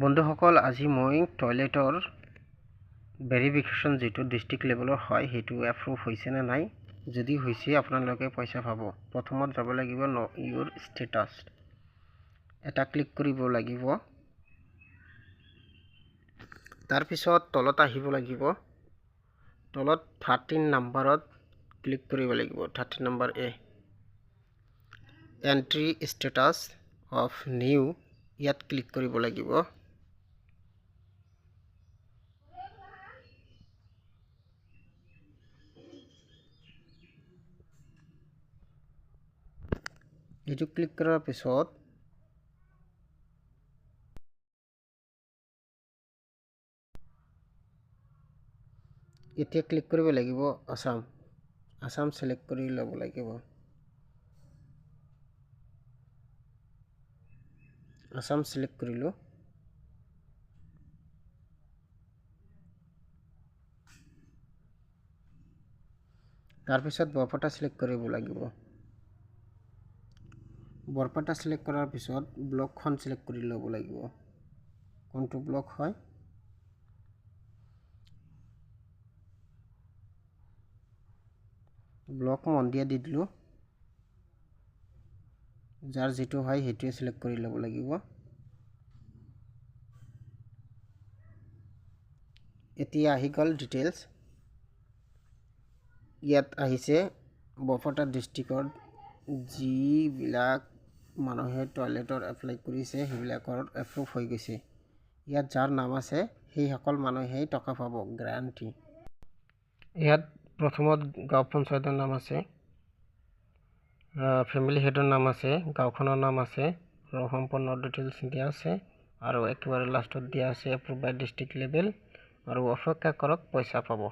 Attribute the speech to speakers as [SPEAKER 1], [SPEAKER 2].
[SPEAKER 1] বন্ধুসকল, আজি মই টয়লেটৰ ভেৰিফিকেশ্যন যেটো ডিস্ট্ৰিক্ট লেভেলৰ হয় সেইটো এপ্ৰুভ হৈছে নে নাই। যদি হৈছে আপোনালোকে পইচা পাব। প্ৰথমত যাব লাগিব নো ইউৰ ষ্টেটাছ, এটা ক্লিক কৰিব লাগিব। তাৰপিছত তলত আহিব লাগিব, তলত 13 নম্বৰত ক্লিক কৰিব লাগিব। 13 number entry status of new, ইয়াত ক্লিক কৰিব লাগিব। এইটো ক্লিক কৰাৰ পিছত এতিয়া ক্লিক কৰিব লাগিব আসাম সিলেক্ট কৰি ল'ব লাগিব। আসাম সিলেক্ট কৰিলো। তাৰপিছত বৰপেটা সিলেক্ট কৰিব লাগিব। বৰপেটা সিলেক্ট কৰাৰ পিছত ব্লকখন সিলেক্ট কৰি ল'ব লাগিব, কোনটো ব্লক হয়। ব্লক মন্দিয়া দি দিলো, যাৰ যেটো হয় সেইটোৱে সিলেক্ট কৰি ল'ব লাগিব। এতিয়া আহি গ'ল ডিটেইলছ। ইয়াত আহিছে বৰপেটা ডিস্ট্ৰিক্টৰ যিবিলাক মানুহে টয়লেটৰ এপ্লাই কৰিছে সেইবিলাকৰ এপ্ৰুভ হৈ গৈছে। ইয়াত যাৰ নাম আছে সেই সকল মানুহেই টকা পাব, গ্যাৰান্টি। ইয়াত প্ৰথমত গাঁও পঞ্চায়তৰ নাম আছে, ফেমিলি হেডৰ নাম আছে, গাঁওখনৰ নাম আছে আৰু সম্পূৰ্ণ ডিটেইলছ দিয়া আছে আৰু একেবাৰে লাষ্টত দিয়া আছে এপ্ৰুভ বাই ডিস্ট্ৰিক্ট লেভেল আৰু অপেক্ষা কৰক, পইচা পাব।